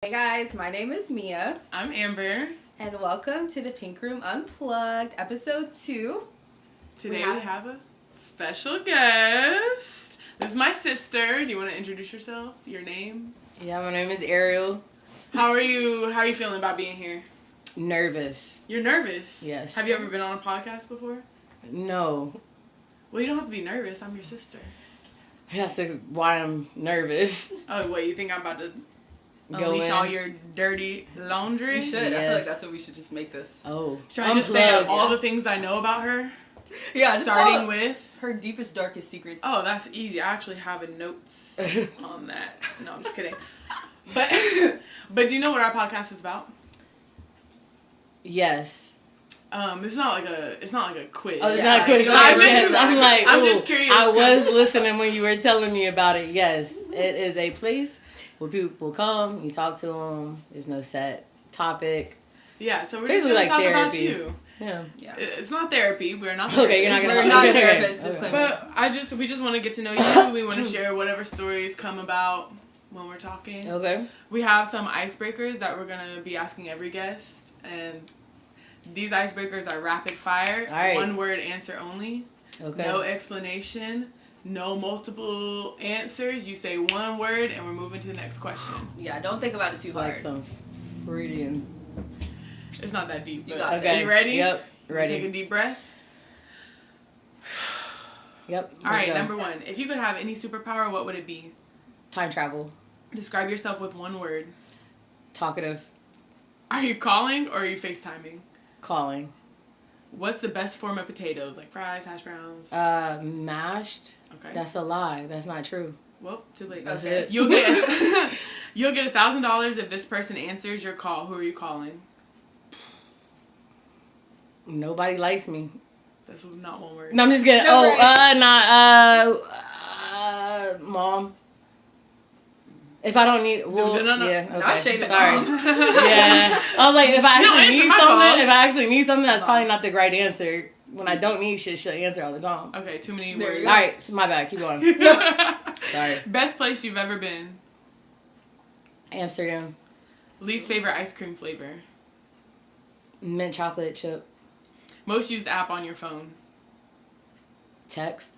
Hey guys, my name is Mia. I'm Amber. And welcome to the Pink Room Unplugged, episode 2. Today we have a special guest. This is my sister. Do you want to introduce yourself? Your name? Yeah, my name is Ariel. How are you feeling about being here? Nervous. You're nervous? Yes. Have you ever been on a podcast before? No. Well, you don't have to be nervous. I'm your sister. That's why I'm nervous. Oh, wait, you think I'm about to Go unleash in. all your dirty laundry? You should. I feel Yes. like that's what we should just make this. Oh. Should I just say all the things I know about her? Yeah, Starting with her deepest, darkest secrets. Oh, that's easy. I actually have a notes on that. No, I'm just kidding. But do you know what our podcast is about? Yes. It's not like a quiz. Oh, it's not a quiz. Okay, I'm just curious. I was listening when you were telling me about it. Yes, it is a place where people come, you talk to them. There's no set topic. Yeah, so It's we're just gonna basically talk like about therapy. you. Yeah. It's not therapy. We're not. Okay, you're not gonna. We're not Okay. therapists. Okay. Disclaimer. But we just want to get to know you. We want to share whatever stories come about when we're talking. Okay. We have some icebreakers that we're gonna be asking every guest, and these icebreakers are rapid fire. All right. One word answer only. Okay. No explanation. No multiple answers. You say one word, and we're moving to the next question. Yeah, don't think about it too It's hard. like some Freudian. It's not that deep. You But got it. Okay. You ready? Yep. Ready. Take a deep breath. Yep. All right, go. number 1. If you could have any superpower, what would it be? Time travel. Describe yourself with one word. Talkative. Are you calling or are you FaceTiming? Calling. What's the best form of potatoes? Like fries, hash browns? Mashed. Okay. That's a lie. That's not true. Well, too late. That's Okay. it. You'll get $1,000 if this person answers your call. Who are you calling? Nobody likes me. This was not one word. No, I'm just kidding. No, Mom. If I don't need, well, No. yeah, Not okay. shaded Sorry. mom. Yeah, I was like, if I She'll actually answer need my something, calls. if I actually need something, that's Mom. probably not the right answer. When I don't need shit, she'll answer all the time. Okay, too many There words. you All right, so my bad. Keep going. Sorry. Best place you've ever been. Amsterdam. Least favorite ice cream flavor. Mint chocolate chip. Most used app on your phone. Text.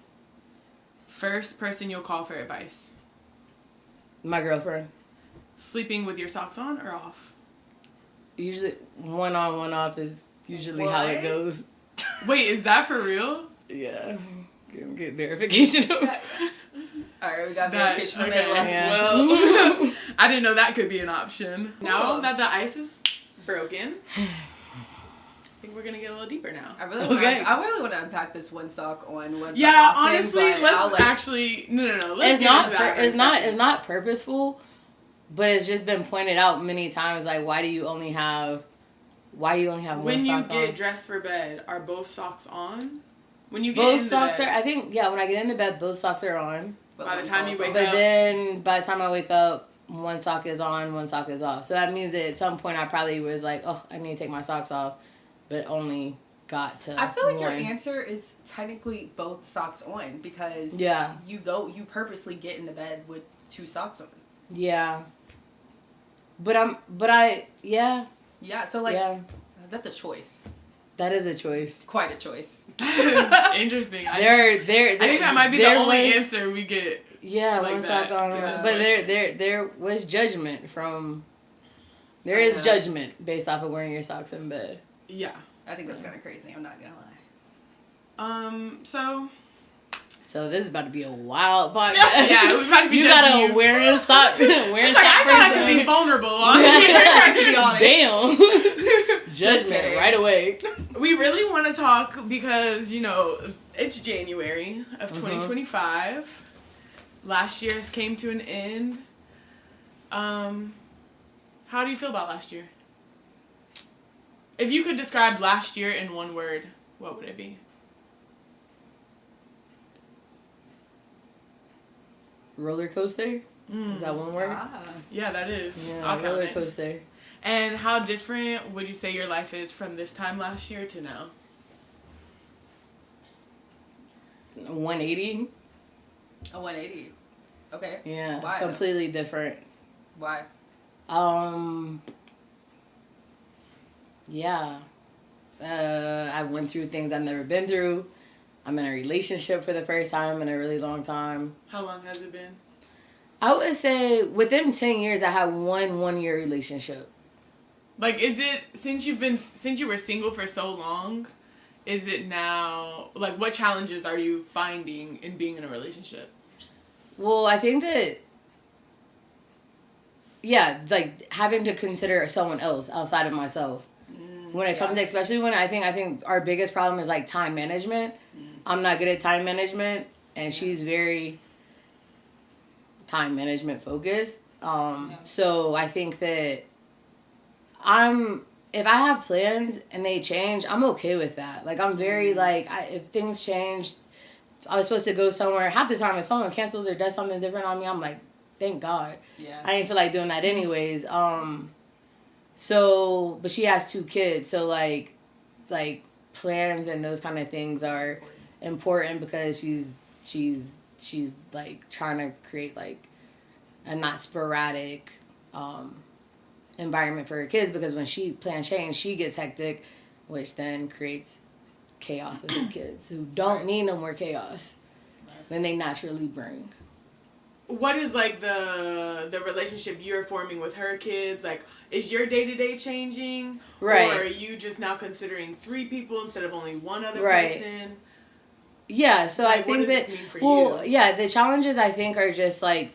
First person you'll call for advice. My girlfriend. Sleeping with your socks on or off? Usually, one on, one off is usually how it What? goes. Wait, is that for real? Yeah. Get verification. Alright, we got That, verification from okay. Layla. Yeah. Well, I didn't know that could be an option. Now that the ice is broken, I think we're gonna get a little deeper now. I really want to unpack this one sock on one sock Yeah, off thing, honestly, but I'll, let's actually no. Let's It's get not. into that for a It's not. second. It's not purposeful, but it's just been pointed out many times. Like, why do you only have one When you sock get on? dressed for bed, are both socks on? When you get Both into socks bed, are. I think when I get into bed, both socks are on. but by the one time you falls wake off. But up. then by the time I wake up, one sock is on, one sock is off. So that means that at some point I probably was like, oh, I need to take my socks off, but only got to. I feel like your one. answer is technically both socks on because Yeah. you purposely get into bed with 2 socks on. Yeah. But yeah. Yeah, so like Yeah. that's a choice. That is a choice. Quite a choice. Interesting. I I think that might be the only answer we get. Yeah, like one that, sock on. yeah. But there was judgment from. There is Yeah. judgment based off of wearing your socks in bed. Yeah. I think that's kind of crazy. I'm not gonna lie. So this is about to be a wild podcast. Yeah, we might be You judging gotta you. wear a sock. She's like, I thought I could be vulnerable. I could be honest. Damn. Judgment kidding. right away. We really want to talk because, it's January of 2025. Last year's came to an end. How do you feel about last year? If you could describe last year in one word, what would it be? Roller coaster? Is that one word? Yeah, that is. Yeah, I'll count roller it. coaster. And how different would you say your life is from this time last year to now? 180. A 180. Okay. Yeah, Why? completely different. Why? Yeah. I went through things I've never been through. I'm in a relationship for the first time in a really long time. How long has it been? I would say within 10 years, I had one-year relationship. Like, is it, since you were single for so long, is it now, like, what challenges are you finding in being in a relationship? Well, I think that, yeah, like, having to consider someone else outside of myself. When it comes to, especially when I think our biggest problem is, like, time management. I'm not good at time management, and she's very time management focused. So I think that if I have plans and they change, I'm okay with that. Like, I'm very, like, if things change, I was supposed to go somewhere. Half the time, if someone cancels or does something different on me, I'm like, thank God. Yeah. I didn't feel like doing that anyways. So, but she has 2 kids, so, like, plans and those kind of things are important because she's like, trying to create, like, a not sporadic, environment for her kids, because when plans change, she gets hectic, which then creates chaos with her kids who don't need no more chaos than they naturally bring. What is, like, the relationship you're forming with her kids? Like, is your day-to-day changing? Right. Or are you just now considering 3 people instead of only one other person? Yeah, so like, I think that, well, yeah, the challenges I think are just like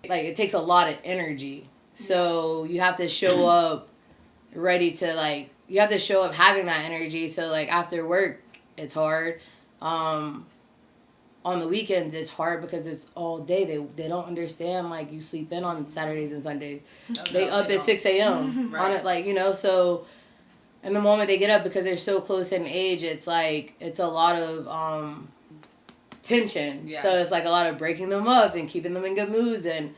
it takes a lot of energy. So you have to show up ready to, like, you have to show up having that energy. So, like, after work, it's hard. On the weekends, it's hard because it's all day. They don't understand, like, you sleep in on Saturdays and Sundays. They up at 6 a.m. on it, like, so. And the moment they get up, because they're so close in age, it's like, it's a lot of tension. Yeah. So it's like a lot of breaking them up and keeping them in good moods and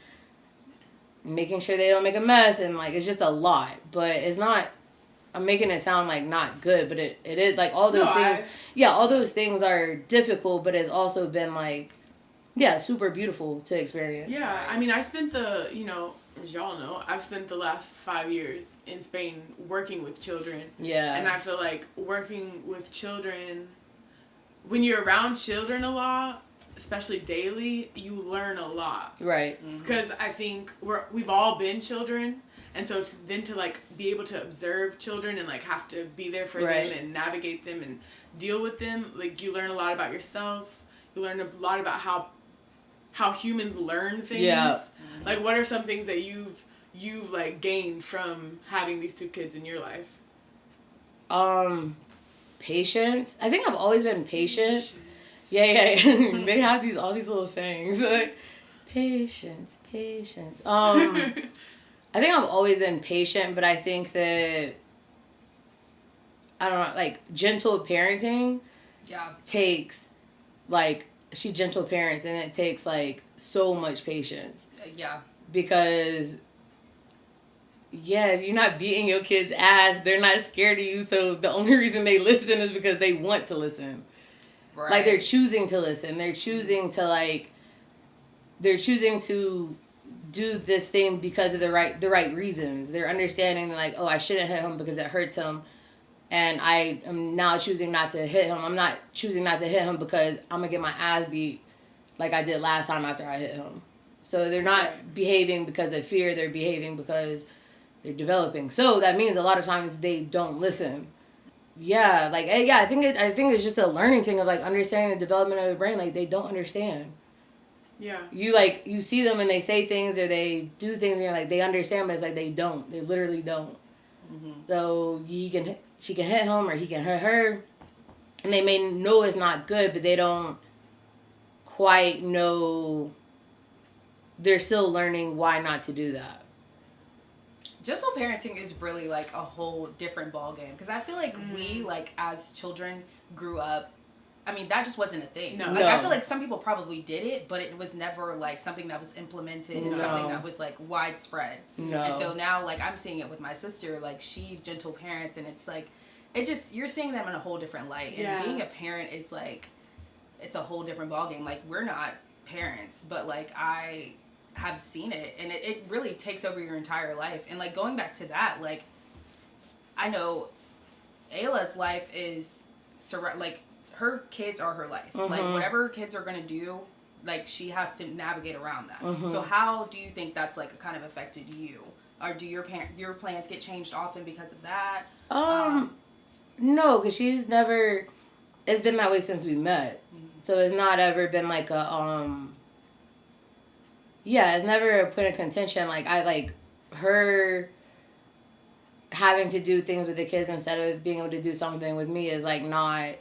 making sure they don't make a mess. And, like, it's just a lot. But it's not, I'm making it sound like not good, but it is, like, all those things. All those things are difficult, but it's also been, like, super beautiful to experience. Yeah, I mean, I spent as y'all know, I've spent the last 5 years in Spain working with children. Yeah. And I feel like working with children, when you're around children a lot, especially daily, you learn a lot. Right. Because I think we've all been children. And so then to, like, be able to observe children and, like, have to be there for them and navigate them and deal with them, like, you learn a lot about yourself. You learn a lot about how humans learn things. Yeah. Like, what are some things that you've like gained from having these 2 kids in your life? Patience. I think I've always been patient. Yeah. They have all these little sayings like patience. I think I've always been patient, but I think that, I don't know, like, gentle parenting takes, like, she gentle parents, and it takes, like, so much patience. Yeah. Because, if you're not beating your kid's ass, they're not scared of you, so the only reason they listen is because they want to listen. Right. Like, they're choosing to listen. They're choosing to do this thing because of the right reasons. They're understanding, like, oh, I shouldn't hit him because it hurts him, and I am now choosing not to hit him. I'm not choosing not to hit him because I'm gonna get my ass beat like I did last time after I hit him. So they're not behaving because of fear. They're behaving because they're developing. So that means a lot of times they don't listen. Yeah, like, I think it's just a learning thing of, like, understanding the development of the brain. Like, they don't understand. Yeah. You see them and they say things or they do things and you're like, they understand, but it's like they don't. They literally don't. Mm-hmm. So she can hit him or he can hit her, and they may know it's not good, but they don't quite know. They're still learning why not to do that. Gentle parenting is really, like, a whole different ballgame, because I feel like we, like, as children grew up, I mean, that just wasn't a thing. No. Like, I feel like some people probably did it, but it was never, like, something that was implemented and something that was, like, widespread. No. And so now, like, I'm seeing it with my sister. Like, she gentle parents, and it's, like, you're seeing them in a whole different light. And being a parent is, like, it's a whole different ballgame. Like, we're not parents, but, like, I have seen it, and it really takes over your entire life. And like going back to that, like I know Ayla's life is like her kids are her life. Like whatever her kids are gonna do, like she has to navigate around that. So how do you think that's like kind of affected you, or do your plans get changed often because of that? No, because she's never. It's been that way since we met, so it's not ever been like a Yeah, it's never a point of contention. Like I like her having to do things with the kids instead of being able to do something with me is like not.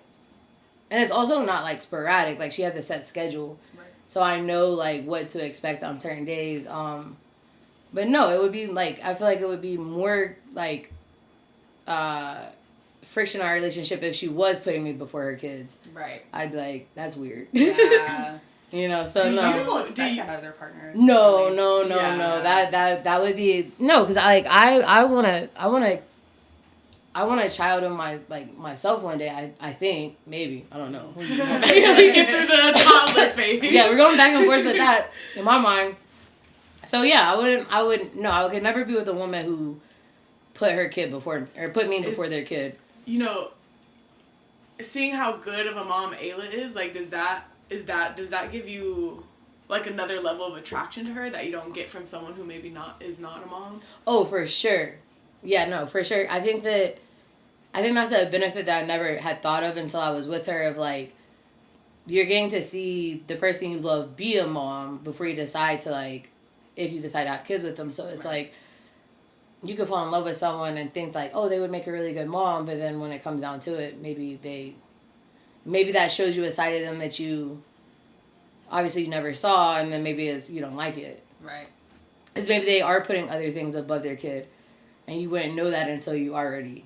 And it's also not like sporadic. Like she has a set schedule, right. So I know like what to expect on certain days. But no, it would be like I feel like it would be more like friction in our relationship if she was putting me before her kids. Right. I'd be like, that's weird. Yeah. You know, so no. Some people expect that out of their partners. No. That would be no, because I want a child in myself one day. I think maybe I don't know. We get through the toddler phase. Yeah, we're going back and forth with that in my mind. So yeah, I could never be with a woman who put her kid before or put me before their kid. You know, seeing how good of a mom Ayla is, like, does that give you like another level of attraction to her that you don't get from someone who maybe is not a mom? Oh, for sure. Yeah, no, for sure. I think that's a benefit that I never had thought of until I was with her, of like, you're getting to see the person you love be a mom before you decide to, like, if you decide to have kids with them. So it's like, you could fall in love with someone and think like, oh, they would make a really good mom, but then when it comes down to it, maybe that shows you a side of them that you obviously never saw, and then maybe you don't like it. Right. Because maybe they are putting other things above their kid, and you wouldn't know that until you already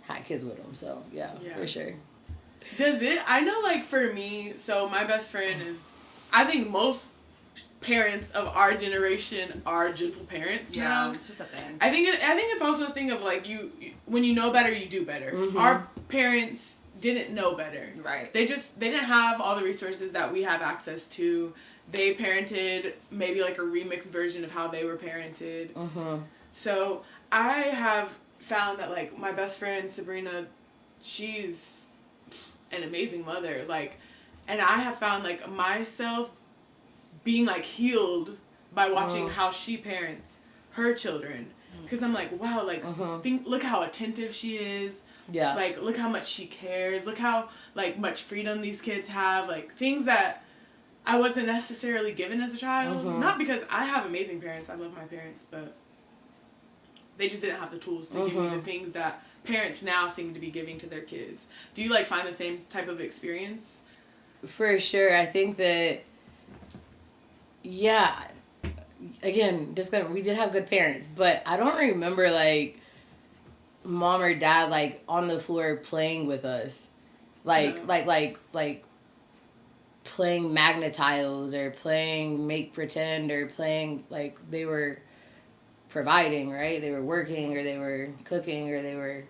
had kids with them. So, yeah. For sure. Does it? I know, like, for me, so my best friend is, I think most parents of our generation are gentle parents now. It's just a thing. I think it's also a thing of, like, you when you know better, you do better. Our parents didn't know better. Right. They didn't have all the resources that we have access to. They parented maybe like a remixed version of how they were parented. So I have found that, like, my best friend Sabrina, she's an amazing mother. Like, and I have found, like, myself being, like, healed by watching how she parents her children. Because I'm like, wow, like, look how attentive she is. Yeah. Like, look how much she cares. Look how, like, much freedom these kids have. Like, things that I wasn't necessarily given as a child. Not because I have amazing parents. I love my parents. But they just didn't have the tools to give me the things that parents now seem to be giving to their kids. Do you, like, find the same type of experience? For sure. I think that, yeah. Again, we did have good parents. But I don't remember, like, mom or dad, like, on the floor playing with us, like playing Magnetiles or playing make pretend or playing, like, they were providing, right? They were working, or they were cooking, or they were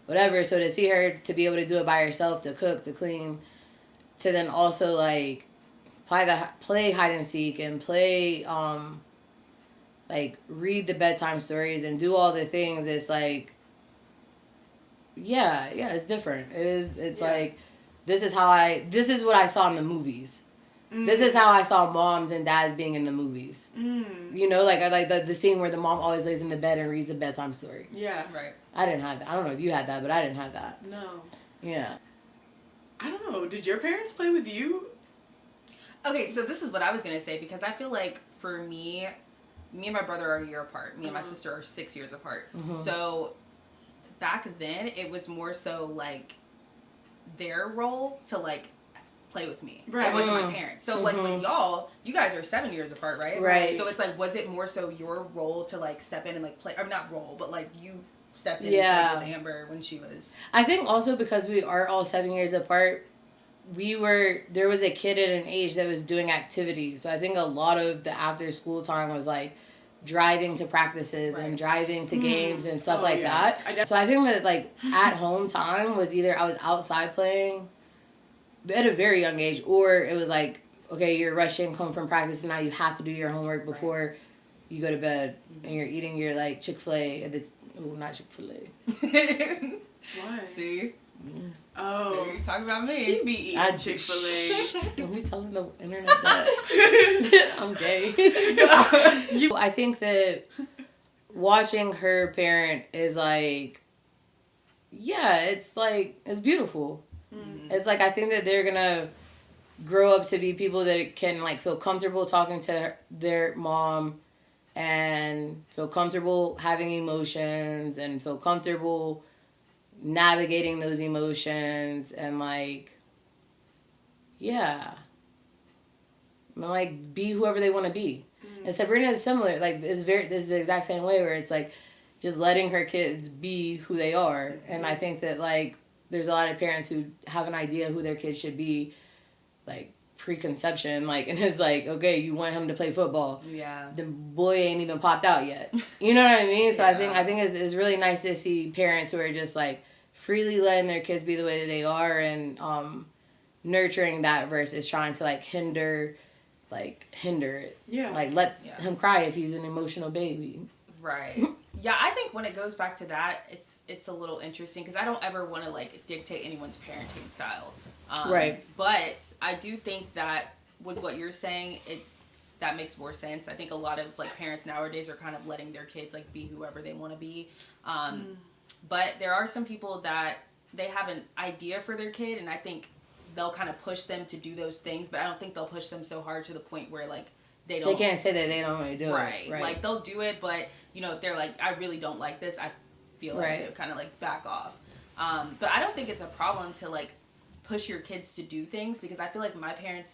whatever. So to see her to be able to do it by herself, to cook, to clean, to then also, like, play hide and seek and play like read the bedtime stories and do all the things, it's like, yeah, it's different. It's like, this is what I saw in the movies. This is how I saw moms and dads being in the movies. You know, like, I like the scene where the mom always lays in the bed and reads the bedtime story. Yeah. Right. I didn't have that. I don't know if you had that, but I didn't have that. No. Yeah. I don't know. Did your parents play with you? Okay, so this is what I was going to say, because I feel like for me and my brother are a year apart. Me and my sister are 6 years apart. So back then, it was more so, like, their role to, like, play with me. Right. It wasn't my parents. So, like, when you guys are 7 years apart, right? Right. So it's, like, was it more so your role to, like, step in and, like, play, or not role, but, like, you stepped in and played with Amber when she was... I think also because we are all 7 years apart, there was a kid at an age that was doing activities. So I think a lot of the after school time was, like, driving to practices and driving to games and stuff that. So I think that, like, at home time was either I was outside playing at a very young age, or it was like okay, you're rushing home from practice and now you have to do your homework before you go to bed, and you're eating your like Chick-fil-A at the not Chick-fil-A. Why? See? Oh, you talking about me? She be eating Chick-fil-A. Don't be telling the internet that I'm gay. I think that watching her parent is like, yeah, it's like, it's beautiful. Mm-hmm. It's like, I think that they're gonna grow up to be people that can like feel comfortable talking to their mom and feel comfortable having emotions and feel comfortable navigating those emotions and like, yeah, and like be whoever they want to be. And Sabrina is similar, like this is the exact same way where it's like just letting her kids be who they are. And I think that like there's a lot of parents who have an idea who their kids should be like preconception, like, and it's like, okay, you want him to play football, the boy ain't even popped out yet, you know what I mean? So I think it's really nice to see parents who are just like freely letting their kids be the way that they are and nurturing that versus trying to like hinder it, like let him cry if he's an emotional baby, right? I think when it goes back to that, it's a little interesting because I don't ever want to like dictate anyone's parenting style. Right. But I do think that with what you're saying, that makes more sense. I think a lot of like parents nowadays are kind of letting their kids like be whoever they want to be. But there are some people that they have an idea for their kid, and I think they'll kind of push them to do those things, but I don't think they'll push them so hard to the point where like they can't say that they don't want to do it. Right. Like they'll do it, but you know, if they're like, I really don't like this, I feel like they'll kind of like back off. But I don't think it's a problem to like push your kids to do things because I feel like my parents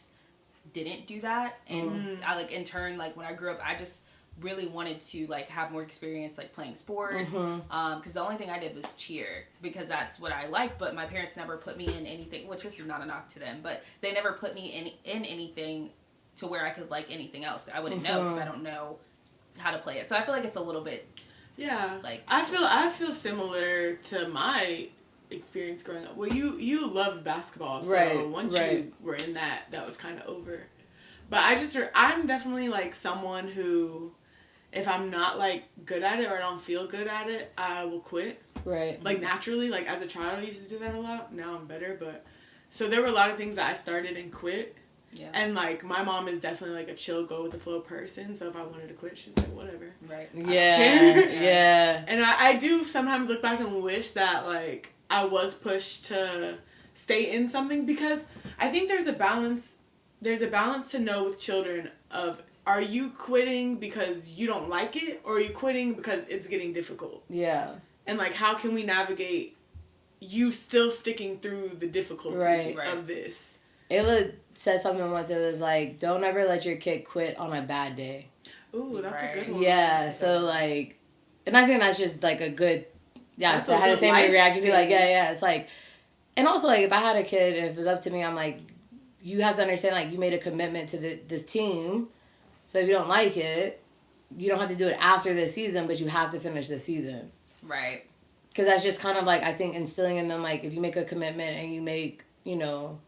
didn't do that, and I like in turn, like when I grew up, I just really wanted to like have more experience like playing sports, because the only thing I did was cheer because that's what I liked, but my parents never put me in anything, which is not a knock to them, but they never put me in anything to where I could like anything else. I wouldn't know because I don't know how to play it, so I feel like it's a little bit like I feel similar to my experience growing up. Well, you loved basketball, so once you were in that was kind of over. But I'm definitely like someone who, if I'm not like good at it or I don't feel good at it, I will quit. Right. Like naturally, like as a child, I used to do that a lot. Now I'm better, but so there were a lot of things that I started and quit. Yeah. And like my mom is definitely like a chill, go with the flow person. So if I wanted to quit, she's like, whatever. Right. Yeah. And I do sometimes look back and wish that like I was pushed to stay in something, because I think there's a balance to know with children of, are you quitting because you don't like it, or are you quitting because it's getting difficult? Yeah. And like, how can we navigate you still sticking through the difficulty of this? Ayla said something once, it was like, don't ever let your kid quit on a bad day. Ooh, that's a good one. Yeah, so like, and I think that's just like a good, so I had the same reaction, be like, yeah, it's like, and also like, if I had a kid, if it was up to me, I'm like, you have to understand, like, you made a commitment to this team, so if you don't like it, you don't have to do it after this season, but you have to finish the season. Right. Because that's just kind of like, I think, instilling in them, like, if you make a commitment and you make, you know,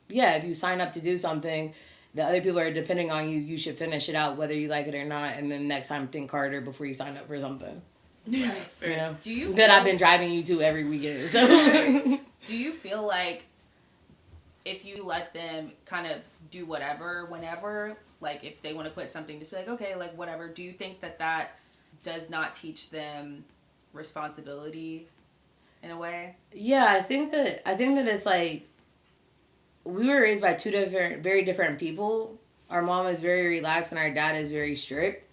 if you sign up to do something, the other people are depending on you, you should finish it out whether you like it or not, and then next time think harder before you sign up for something. Yeah. Right. You know? Do you that I've been driving you to every weekend. So. Do you feel like if you let them kind of do whatever, whenever, like if they want to quit something, just be like, okay, like whatever, do you think that does not teach them responsibility in a way? Yeah, I think that it's like, we were raised by two very different people. Our mom is very relaxed and our dad is very strict.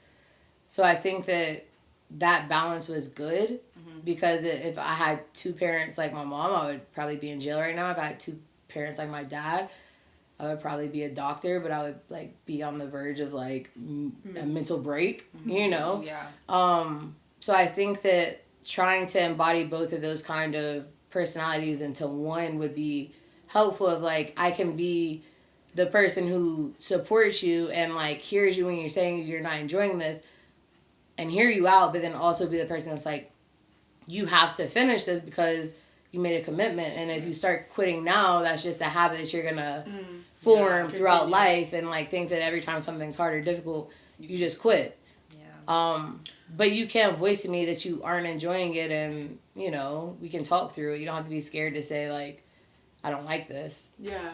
So I think that balance was good, because if I had two parents like my mom, I would probably be in jail right now. If I had two parents like my dad, I would probably be a doctor, but I would like be on the verge of like a mental break, you know? Yeah. So I think that trying to embody both of those kind of personalities into one would be helpful, of like, I can be the person who supports you and like hears you when you're saying you're not enjoying this and hear you out, but then also be the person that's like, you have to finish this because you made a commitment, and if you start quitting now, that's just a habit that you're gonna form throughout life, and like think that every time something's hard or difficult, you just quit. But you can voice to me that you aren't enjoying it, and you know, we can talk through it. You don't have to be scared to say like, I don't like this. Yeah.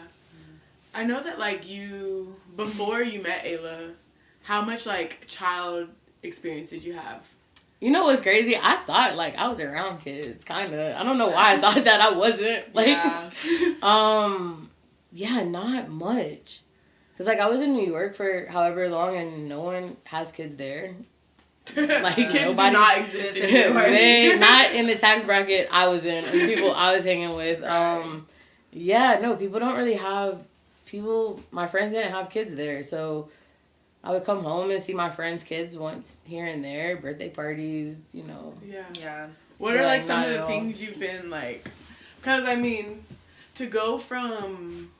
I know that like you, before you met Ayla, how much like child experience did you have? You know what's crazy? I thought like I was around kids, kind of. I don't know why I thought that I wasn't. Like, yeah, not much. Cause like I was in New York for however long, and no one has kids there. Like kids nobody do not exist in New York. They not in the tax bracket I was in, and the people I was hanging with. Yeah, no, people don't really have people. My friends didn't have kids there, so I would come home and see my friends' kids once here and there, birthday parties, you know. Yeah. What are like some of the things you've been like? Because I mean, to go from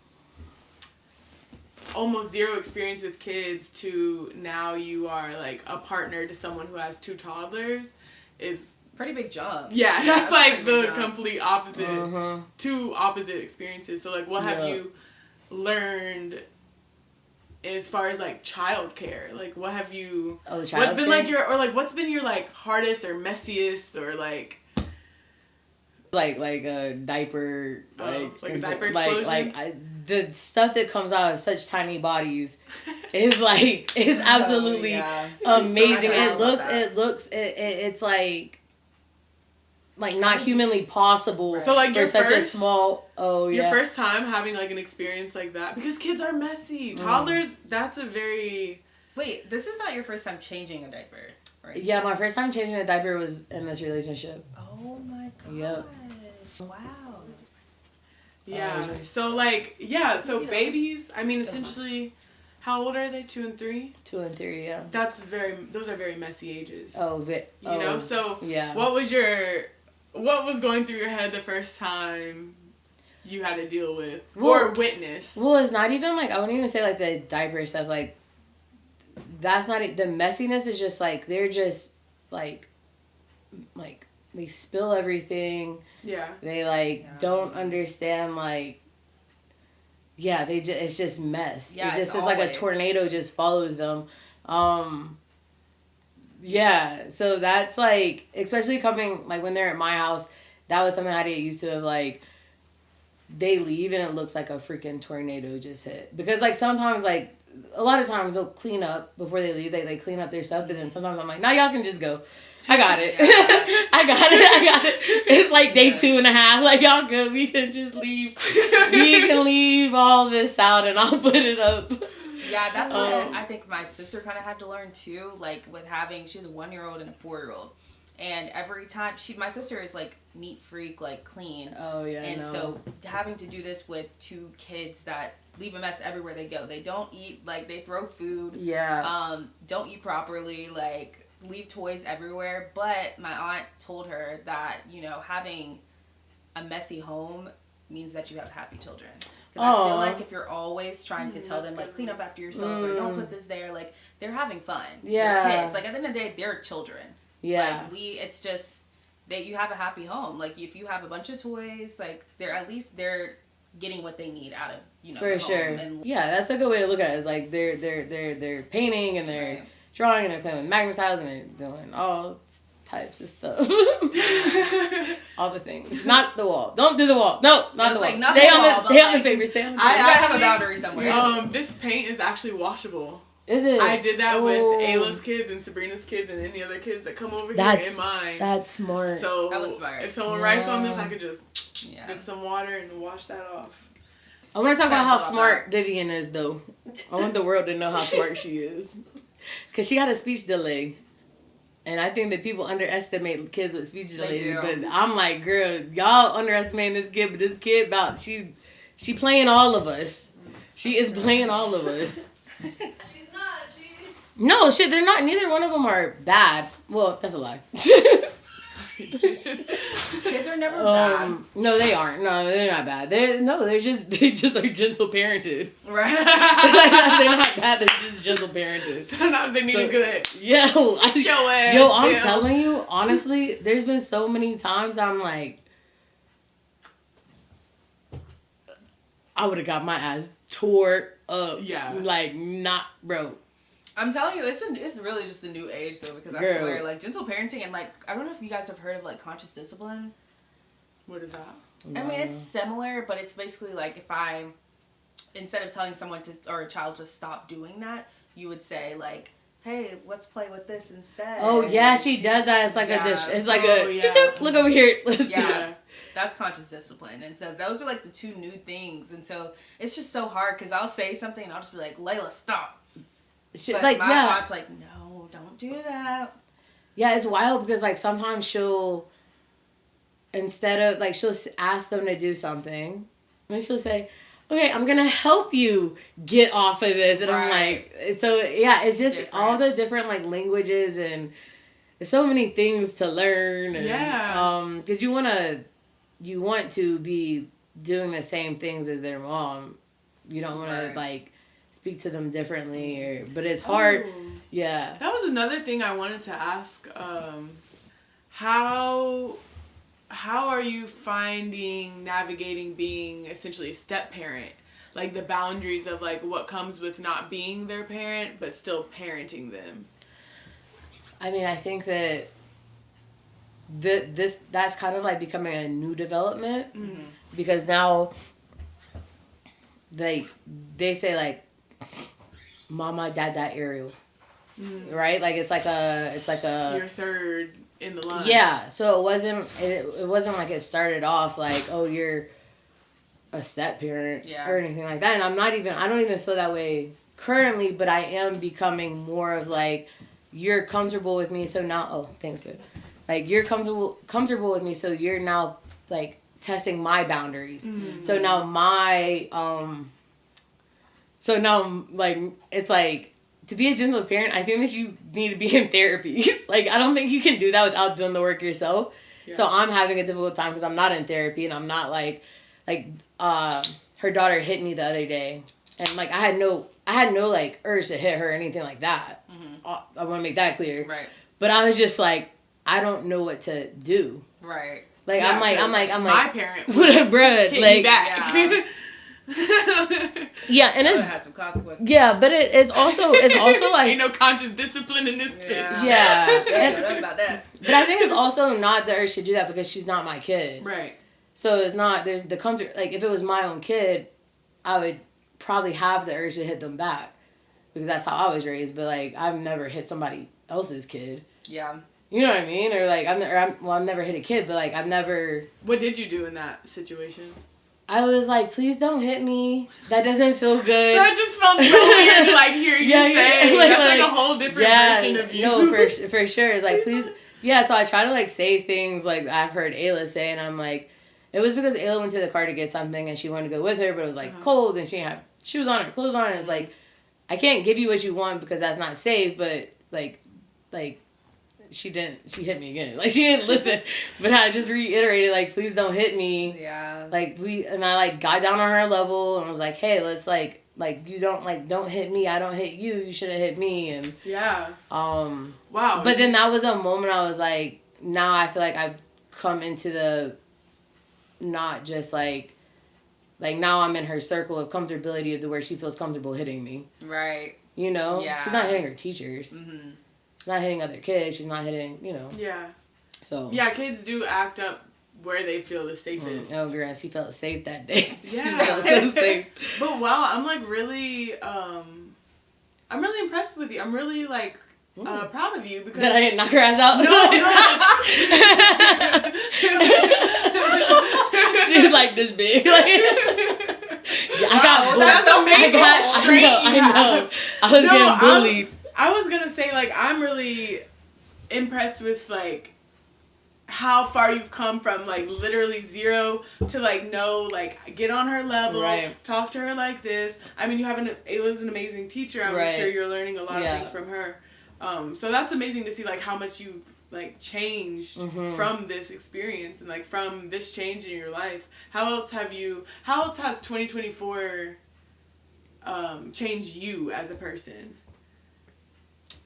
almost zero experience with kids to now you are like a partner to someone who has 2 toddlers is pretty big jump. Yeah, that's like the complete opposite. 2 opposite experiences. So like, what have you learned as far as like childcare? Like, what have you? What's been like what's been your like hardest or messiest or like a diaper like a diaper explosion? The stuff that comes out of such tiny bodies is like is absolutely amazing. It's like not humanly possible. So like for such a small your first time having like an experience like that, because kids are messy. Toddlers, that's a very Wait, this is not your first time changing a diaper, right? Yeah, my first time changing a diaper was in this relationship. Oh my gosh. Yep. Wow. Yeah. So like so babies, I mean essentially how old are they? 2 and 3? 2 and 3, yeah. Those are very messy ages. You know, so yeah. What was going through your head the first time you had to deal with or witness? Well, it's not even like, I wouldn't even say like the diaper stuff, like that's not the messiness is just like they're just like they spill everything. Yeah. They don't understand like it's just mess. Yeah, it's like a tornado just follows them. Yeah, so that's like, especially coming like when they're at my house, that was something I had to get used to. Of like, they leave and it looks like a freaking tornado just hit. Because like sometimes like a lot of times they'll clean up before they leave. They clean up their stuff, but then sometimes I'm like, nah, y'all can just go. I got it. I got it. It's like day 2.5. Like, y'all good. We can just leave. We can leave all this out and I'll put it up. Yeah, that's what I think my sister kind of had to learn too. Like with she has a 1-year-old and a 4-year-old. And every time my sister is like neat freak, like clean. Oh yeah. And so having to do this with 2 kids that leave a mess everywhere they go. They don't eat, like they throw food. Yeah. Don't eat properly, like leave toys everywhere. But my aunt told her that, you know, having a messy home means that you have happy children. Because I feel like if you're always trying to tell them, like, clean up after yourself or don't put this there, like, they're having fun. Yeah. They're kids. Like, at the end of the day, they're children. Yeah. Like, it's just that you have a happy home. Like, if you have a bunch of toys, like, they're getting what they need out of, you know, for sure. And yeah, that's a good way to look at it. It's like they're painting and they're drawing and they're playing with magnetiles and they're doing all types of stuff. All the things. Not the wall. Don't do the wall. No, not the wall. Stay on the paper. Stay on the paper. I have a boundary somewhere. This paint is actually washable. Is it? I did that with Ayla's kids and Sabrina's kids and any other kids that come over here in mine. That's smart. So that was smart. If someone writes on this, I could just get some water and wash that off. I want to talk about how smart Vivian is, though. I want the world to know how smart she is. Because she got a speech delay. And I think that people underestimate kids with speech delays. But I'm like, girl, y'all underestimating this kid. But this kid, she playing all of us. She is playing all of us. No, shit, they're not. Neither one of them are bad. Well, that's a lie. Kids are never bad. No, they aren't. No, they're not bad. They just are gentle parented. Right. They're not bad. They're just gentle parented. Sometimes they need a good. I'm telling you, honestly, there's been so many times I'm like, I would have got my ass tore up. Yeah. Like, not, bro. I'm telling you, it's really just the new age though, because I swear, like, gentle parenting and like, I don't know if you guys have heard of like conscious discipline. What is that? I mean, it's similar, but it's basically like if I, instead of telling someone to, or a child to stop doing that, you would say like, hey, let's play with this instead. Oh yeah, she does that. It's like a dish. It's like look over here. Let's do it. That's conscious discipline. And so those are like the two new things. And so it's just so hard because I'll say something and I'll just be like, Layla, stop. But like, my thought's like, no, don't do that. Yeah, it's wild because like sometimes she'll, instead of like, she'll ask them to do something and she'll say, okay, I'm gonna help you get off of this. And I'm like, so yeah, it's just all the different like languages and there's so many things to learn. And, because you want to be doing the same things as their mom. You don't want to like speak to them differently, but it's hard. Yeah. That was another thing I wanted to ask. How are you navigating being essentially a step parent? Like the boundaries of like what comes with not being their parent, but still parenting them. I mean, I think that that's kind of like becoming a new development because now they say like mama, dada, Ariel. Right? Like it's like a your third in the line. Yeah, so it wasn't like it started off like, oh, you're a step parent or anything like that. And I don't even feel that way currently, but I am becoming more of like, you're comfortable with me, so now, oh, thanks, babe. Like, you're comfortable with me, so you're now, like, testing my boundaries. So now like, it's like, to be a gentle parent, I think that you need to be in therapy. Like, I don't think you can do that without doing the work yourself. Yeah. So I'm having a difficult time because I'm not in therapy, and I'm not, like, her daughter hit me the other day. And, like, I had no, like, urge to hit her or anything like that. I want to make that clear. Right. But I was just, like, I don't know what to do. Right. Like, yeah, I'm like, my parent would bruh, hit like, me back. Yeah, and it's had some consequences. Yeah, but it's also like ain't no conscious discipline in this bitch. Yeah, and, about that. But I think it's also not that her should do that because she's not my kid. Right. So it's not. There's the comfort. Like if it was my own kid, I would probably have the urge to hit them back because that's how I was raised. But like I've never hit somebody else's kid. Yeah. You know what I mean? Or like I've never hit a kid, but like I've never. What did you do in that situation? I was like, please don't hit me. That doesn't feel good. That just felt so weird to like hear you say. That's like a whole different version of you. No, for sure. It's like, please. Yeah, so I try to like say things like I've heard Ayla say, and I'm like, it was because Ayla went to the car to get something and she wanted to go with her, but it was like cold and she didn't have shoes on or clothes on. And it's like, I can't give you what you want because that's not safe, but like. She hit me again. Like, she didn't listen. But I just reiterated, like, please don't hit me. Yeah. Like, and I, like, got down on her level and was like, hey, let's, like, you don't hit me. I don't hit you. You should have hit me. And, yeah. Wow. But then that was a moment I was like, now I feel like I've come into the, not just, like now I'm in her circle of comfortability of where she feels comfortable hitting me. Right. You know? Yeah. She's not hitting her teachers. Mm-hmm. She's not hitting other kids. She's not hitting, you know. Yeah. So. Yeah, kids do act up where they feel the safest. Oh, girl, she felt safe that day. Yeah. She felt so safe. But wow, I'm like really, I'm really impressed with you. I'm really like proud of you because that I didn't knock her ass out. No. She was like this big. Like, I got bullied. That's amazing. I know. I was getting bullied. I was gonna say, like, I'm really impressed with, like, how far you've come from, like, literally zero to, like, get on her level, talk to her like this. I mean, Ayla's an amazing teacher. I'm sure you're learning a lot of things from her. So that's amazing to see, like, how much you've, like, changed from this experience and, like, from this change in your life. How else has 2024 changed you as a person?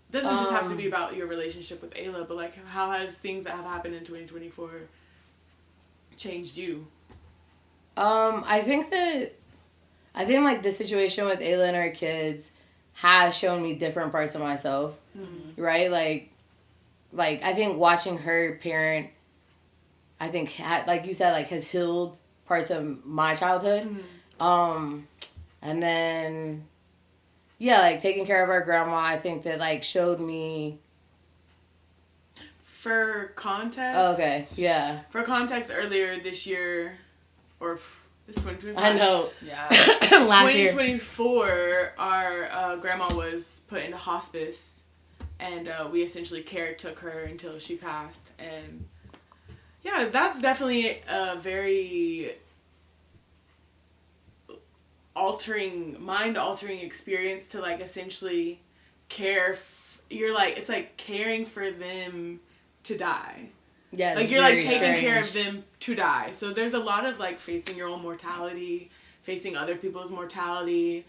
Doesn't just have to be about your relationship with Ayla, but like how has things that have happened in 2024 changed you? I think that I think, like, the situation with Ayla and her kids has shown me different parts of myself, right? Like, I think watching her parent, I think, like you said, like, has healed parts of my childhood. And then, yeah, like, taking care of our grandma, I think that, like, showed me... For context... Oh, okay, yeah. For context, earlier this year, or this 2025. I know. Yeah. Last 2024, our grandma was put into hospice, and we essentially took her until she passed. And yeah, that's definitely a very mind-altering experience to, like, essentially care. You're like, it's like caring for them to die. Yeah, like, you're like taking care of them to die. So there's a lot of, like, facing your own mortality, facing other people's mortality.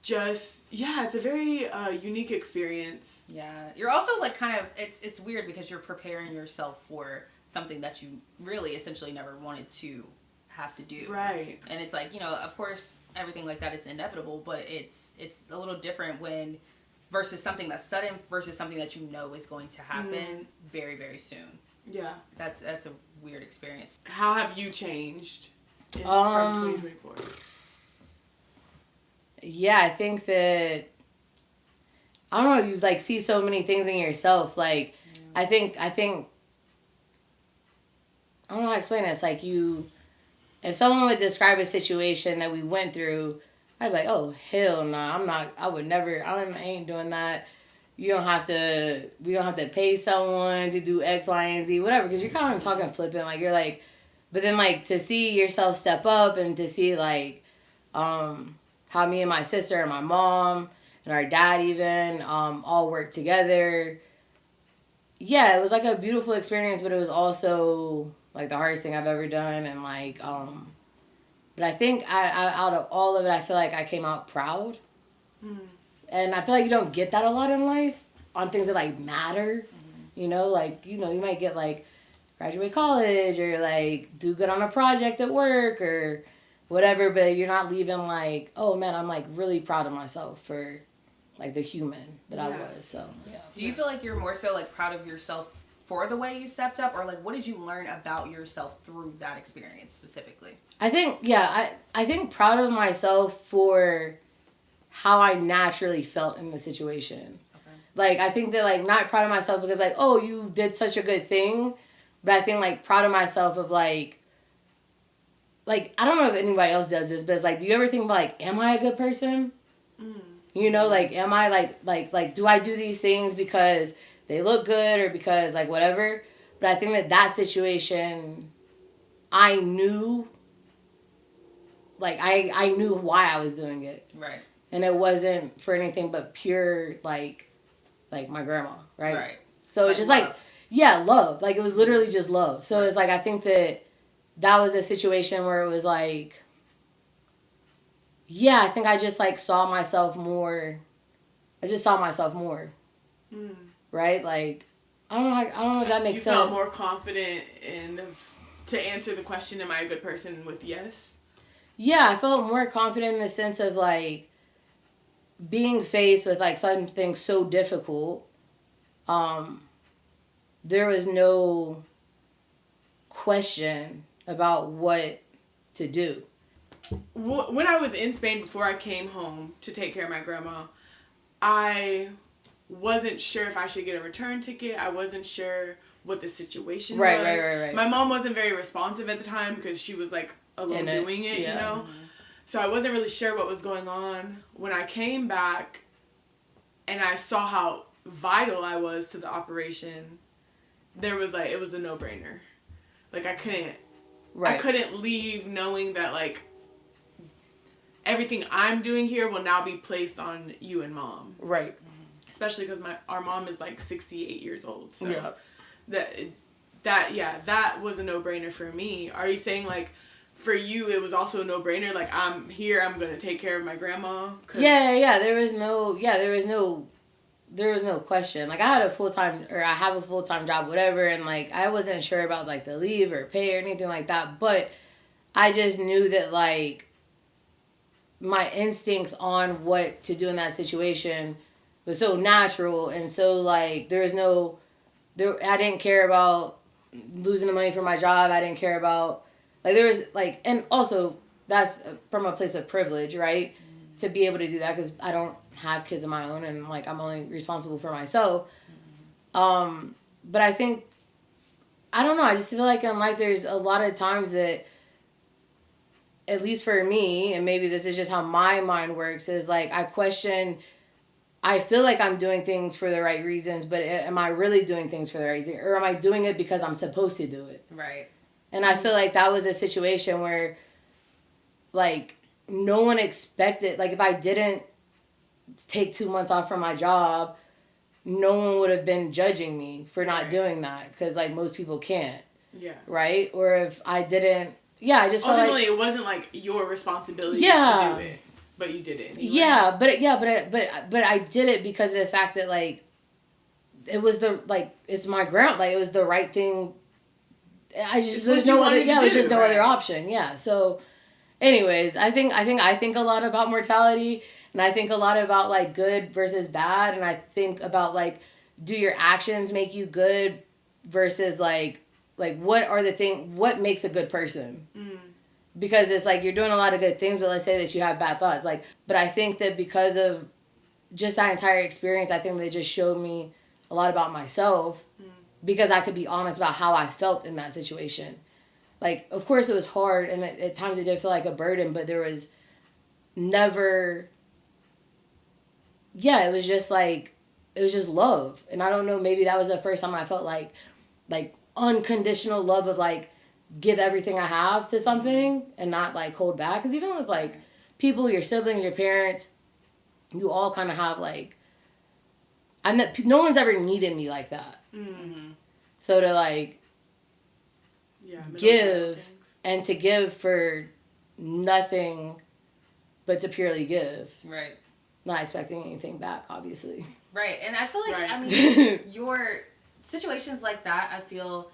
Just, yeah, it's a very unique experience. Yeah, you're also, like, kind of, it's weird because you're preparing yourself for something that you really essentially never wanted to have to do. Right. And it's like, you know, of course everything like that is inevitable, but it's a little different when versus something that's sudden versus something that you know is going to happen very, very soon. Yeah. That's a weird experience. How have you changed from 2024? Yeah, I think that, I don't know, you, like, see so many things in yourself. Like, I think, I don't know how to explain it. It's like if someone would describe a situation that we went through, I'd be like, oh, hell no, I would never, I ain't doing that. We don't have to pay someone to do X, Y, and Z, whatever, because you're kind of talking flippant. Like, you're like, but then, like, to see yourself step up and to see, like, how me and my sister and my mom and our dad even all work together. Yeah, it was like a beautiful experience, but it was also like the hardest thing I've ever done. And like, but I think out of all of it, I feel like I came out proud. And I feel like you don't get that a lot in life on things that like matter. You know, like, you know, you might get like graduate college or like do good on a project at work or whatever, but you're not leaving like, oh man, I'm like really proud of myself for like the human that I was. So yeah. Do you feel like you're more so like proud of yourself for the way you stepped up, or like what did you learn about yourself through that experience specifically? I think, yeah, I think proud of myself for how I naturally felt in the situation. Okay. Like, I think that, like, not proud of myself because, like, oh, you did such a good thing, but I think, like, proud of myself of, like, I don't know if anybody else does this, but it's like, do you ever think about, like, am I a good person? You know, like, am I, like, do I do these things because they look good or because, like, whatever? But I think that situation, I knew, like, I knew why I was doing it. Right. And it wasn't for anything but pure, like my grandma, right? Right. So it's just love. Like, yeah, love. Like, it was literally just love. So it's like, I think that was a situation where it was like, yeah, I think I just, like, saw myself more. I just saw myself more. Right? Like, I don't know if that makes sense. You felt more confident to answer the question, am I a good person, with yes? Yeah, I felt more confident in the sense of, like, being faced with, like, something so difficult. There was no question about what to do. When I was in Spain before I came home to take care of my grandma, I wasn't sure if I should get a return ticket. I wasn't sure what the situation was. Right. My mom wasn't very responsive at the time because she was, like, alone doing it, you know? So I wasn't really sure what was going on. When I came back and I saw how vital I was to the operation, there was, like, it was a no-brainer. Like, I couldn't leave knowing that, like, everything I'm doing here will now be placed on you and mom. Right. Especially because our mom is, like, 68 years old. So that was a no-brainer for me. Are you saying, like, for you, it was also a no-brainer? Like, I'm here, I'm going to take care of my grandma? Yeah. There was no question. Like, I have a full-time job, whatever, and, like, I wasn't sure about, like, the leave or pay or anything like that, but I just knew that, like, my instincts on what to do in that situation was so natural, and so like I didn't care about losing the money for my job. I didn't care about like there was like, and also that's from a place of privilege, right? Mm-hmm. To be able to do that because I don't have kids of my own, and like I'm only responsible for myself. Mm-hmm. But I think I don't know. I just feel like in life there's a lot of times that, at least for me, and maybe this is just how my mind works, is like I feel like I'm doing things for the right reasons, but am I really doing things for the right reason? Or am I doing it because I'm supposed to do it? Right. And I feel like that was a situation where, like, no one expected, like, if I didn't take 2 months off from my job, no one would have been judging me for not doing that. Because, like, most people can't. Yeah. Right? Or if I didn't, I just felt ultimately, it wasn't, like, your responsibility to do it. But you did it anyways. But I did it because of the fact that, like, it was it's my ground, like, it was the right thing. There's no other option. Yeah. So anyways, I think a lot about mortality, and I think a lot about like good versus bad, and I think about like, do your actions make you good versus like what makes a good person? Mm. Because it's like you're doing a lot of good things, but let's say that you have bad thoughts. Like, but I think that because of just that entire experience, I think they just showed me a lot about myself because I could be honest about how I felt in that situation. Like, of course it was hard, and at times it did feel like a burden, but there was never, it was just like, it was just love. And I don't know, maybe that was the first time I felt like unconditional love of like, give everything I have to something and not like hold back. Because even with like people, your siblings, your parents, you all kind of have like, no one's ever needed me like that. Mm-hmm. So to like give and to give for nothing but to purely give. Right. Not expecting anything back, obviously. Right. And I feel like, I mean, your situations like that, I feel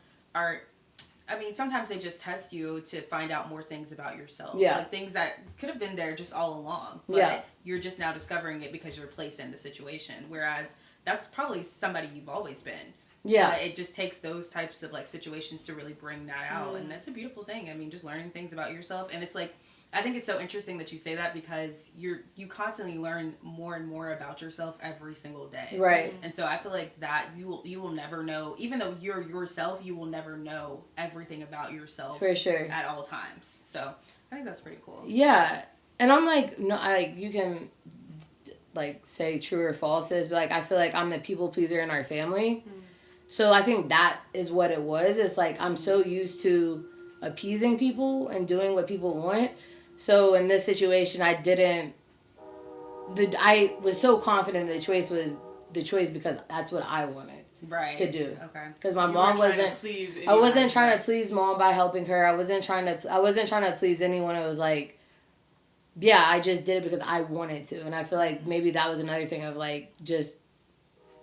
sometimes they just test you to find out more things about yourself. Yeah. Like things that could have been there just all along. But you're just now discovering it because you're placed in the situation. Whereas that's probably somebody you've always been. Yeah. But it just takes those types of like situations to really bring that out. And that's a beautiful thing. I mean, just learning things about yourself. And it's like, I think it's so interesting that you say that because you constantly learn more and more about yourself every single day. Right. And so I feel like that you will never know, even though you're yourself, you will never know everything about yourself for sure at all times. So I think that's pretty cool. Yeah. And I'm like, no, you can like say true or false is, but like I feel like I'm the people pleaser in our family. Mm. So I think that is what it was. It's like I'm so used to appeasing people and doing what people want. So in this situation, I was so confident the choice was the choice because that's what I wanted to do. Okay. Because my mom wasn't. I wasn't trying to please mom by helping her. I wasn't trying to please anyone. It was like, I just did it because I wanted to, and I feel like maybe that was another thing of like just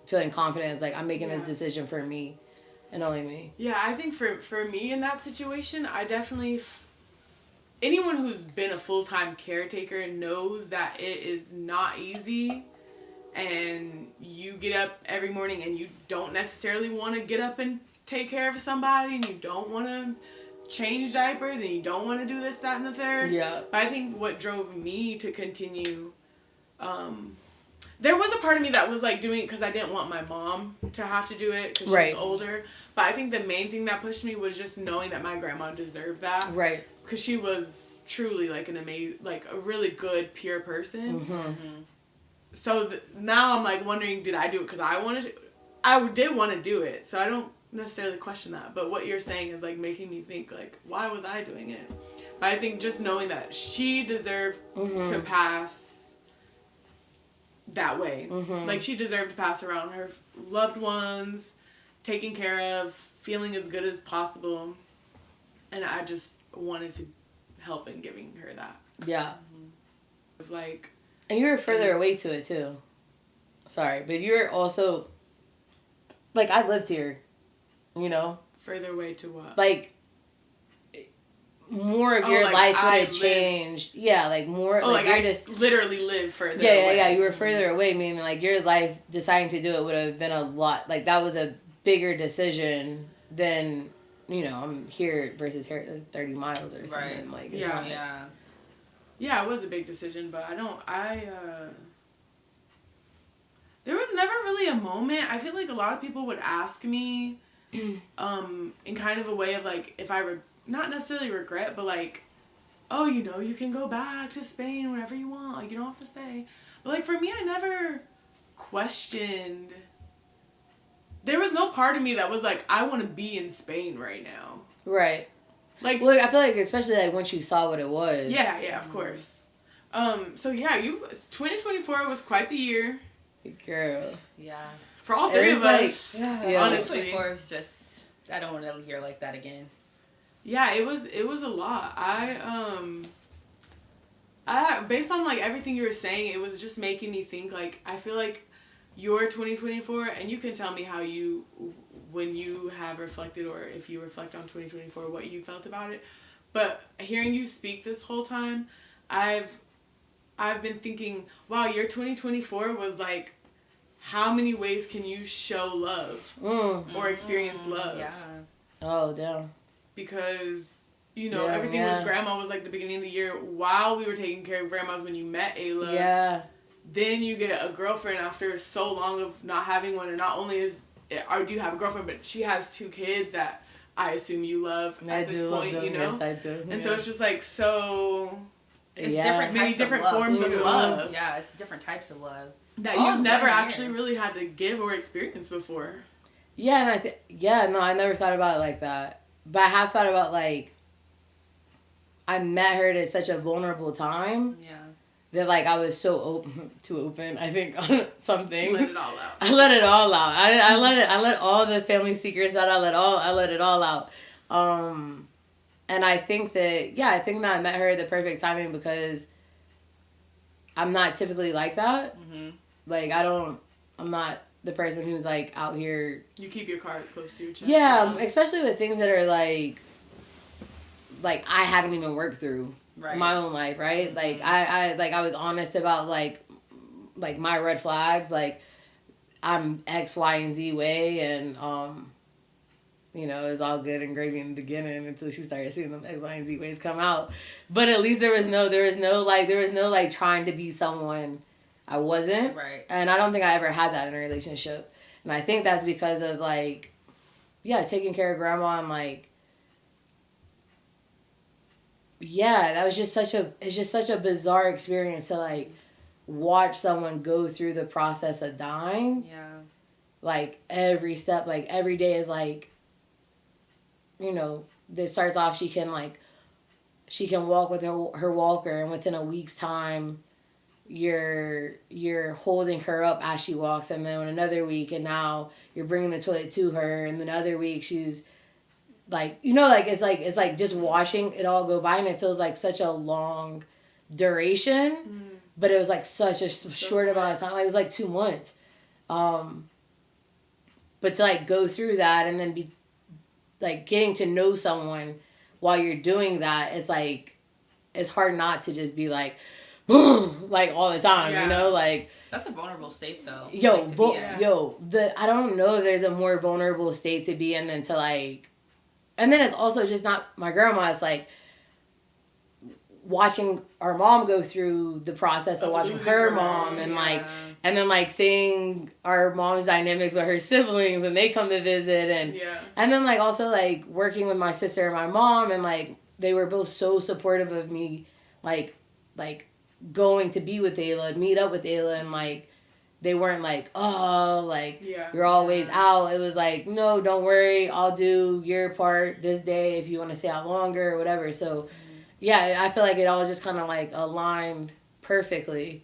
feeling confident. It's like I'm making this decision for me, and only me. Yeah, I think for me in that situation, I definitely. Anyone who's been a full-time caretaker knows that it is not easy, and you get up every morning and you don't necessarily want to get up and take care of somebody, and you don't want to change diapers, and you don't want to do this, that, and the third. Yeah. But I think what drove me to continue, there was a part of me that was like doing it because I didn't want my mom to have to do it because she's older. But I think the main thing that pushed me was just knowing that my grandma deserved that. Right. Because she was truly like an amazing, like a really good, pure person. Mm-hmm. Mm-hmm. So now I'm like wondering, did I do it because I wanted to? I did want to do it, so I don't necessarily question that. But what you're saying is like making me think like, why was I doing it? But I think just knowing that she deserved to pass that way. Mm-hmm. Like she deserved to pass around her loved ones, taken care of, feeling as good as possible. And I just wanted to help in giving her that. Yeah. Mm-hmm. It was like... And you were further away to it, too. Sorry, but you're also... Like, I lived here, you know? Further away to what? Like, more of your life would have changed. Yeah, like more. Oh, like I just literally live further away. Yeah. You were further away, meaning like your life deciding to do it would have been a lot. Like that was a bigger decision than, you know, I'm here versus here. It's 30 miles or something. Like it's not. Yeah, it was a big decision, but there was never really a moment. I feel like a lot of people would ask me, in kind of a way of like, if I not necessarily regret, but like, oh, you know, you can go back to Spain whenever you want. Like, you don't have to stay. But like, for me, I never questioned. There was no part of me that was like, I want to be in Spain right now. Right. Like, well, I feel like especially like once you saw what it was. Yeah, of course. So yeah, 2024 was quite the year. Girl. Yeah. For all three of us. Yeah. Honestly. 2024 is just, I don't want to hear like that again. Yeah, it was a lot. I based on like everything you were saying, it was just making me think like, I feel like your 2024, and you can tell me how you, when you have reflected or if you reflect on 2024, what you felt about it. But hearing you speak this whole time, I've been thinking, wow, your 2024 was like, how many ways can you show love or experience love? Yeah. Oh, damn. Because, you know, everything with grandma was like the beginning of the year while we were taking care of grandma's when you met Ayla. Yeah. Then you get a girlfriend after so long of not having one, and not only do you have a girlfriend, but she has 2 kids that I assume you love at this point, you know? Yes, I do. And so it's just like it's many different forms of love. Yeah, it's different types of love that you've never actually really had to give or experience before. Yeah, and I never thought about it like that. But I have thought about like, I met her at such a vulnerable time. Yeah. That like I was so too open. I think on something. You let it all out. I let it all out. I let all the family secrets out. I let it all out. And I think that I met her at the perfect timing because I'm not typically like that. Mm-hmm. Like I'm not the person who's like out here. You keep your cards close to your chest. Yeah, especially with things that are like I haven't even worked through. Right. My own life, right? Like I was honest about like my red flags, like I'm X, Y, and Z way, and you know, it was all good and gravy in the beginning until she started seeing them X, Y, and Z ways come out. But at least there was no trying to be someone I wasn't. Right. And I don't think I ever had that in a relationship. And I think that's because of like, yeah, taking care of grandma and like. Yeah, that was just such a bizarre experience to like watch someone go through the process of dying. Yeah. Like every step, like every day is like, you know, this starts off she can walk with her walker, and within a week's time you're holding her up as she walks, and then another week and now you're bringing the toilet to her, and then another week she's like, you know, like it's like just watching it all go by, and it feels like such a long duration, but it was like such a short amount of time. Like it was like 2 months, but to like go through that and then be like getting to know someone while you're doing that, it's like it's hard not to just be like, boom, like all the time, you know, like that's a vulnerable state though. I don't know if there's a more vulnerable state to be in than to like. And then it's also just not my grandma. It's like watching our mom go through the process of watching her mom and like, and then like seeing our mom's dynamics with her siblings when they come to visit, and then like also like working with my sister and my mom, and like they were both so supportive of me, like going to be with Ayla, meet up with Ayla, and like. They weren't like, oh, like, you're always out. It was like, no, don't worry. I'll do your part this day if you want to stay out longer or whatever. So, yeah, I feel like it all just kind of, like, aligned perfectly.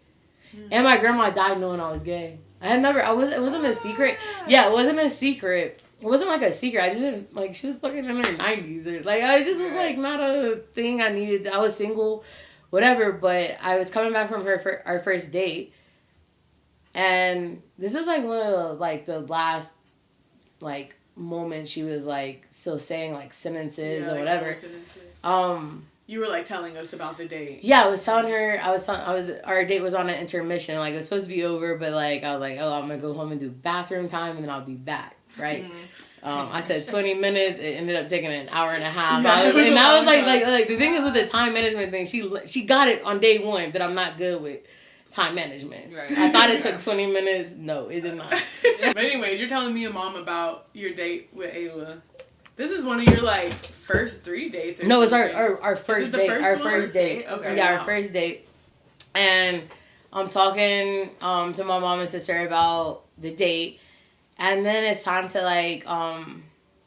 Mm-hmm. And my grandma died knowing I was gay. It wasn't a secret. Yeah, it wasn't a secret. It wasn't, like, a secret. I just didn't, like, she was fucking in her 90s. Or, like, I just was, like, not a thing I needed. I was single, whatever. But I was coming back from our first date. And this is like one of the last like moment she was like still saying like sentences or like whatever. Sentences. You were like telling us about the date. Yeah, I was telling her our date was on an intermission. Like it was supposed to be over, but like I was like, oh, I'm gonna go home and do bathroom time, and then I'll be back, right? I said 20 minutes. It ended up taking an hour and a half. Yeah, I was like the thing is with the time management thing, she got it on day one, but I'm not good with time management. Right. I thought it took 20 minutes. No, it did not. But anyways, you're telling me and Mom about your date with Ayla. This is one of your like first 3 dates. No, it's our first date. Our first date. Okay. Yeah, our first date. And I'm talking to my mom and sister about the date. And then it's time to like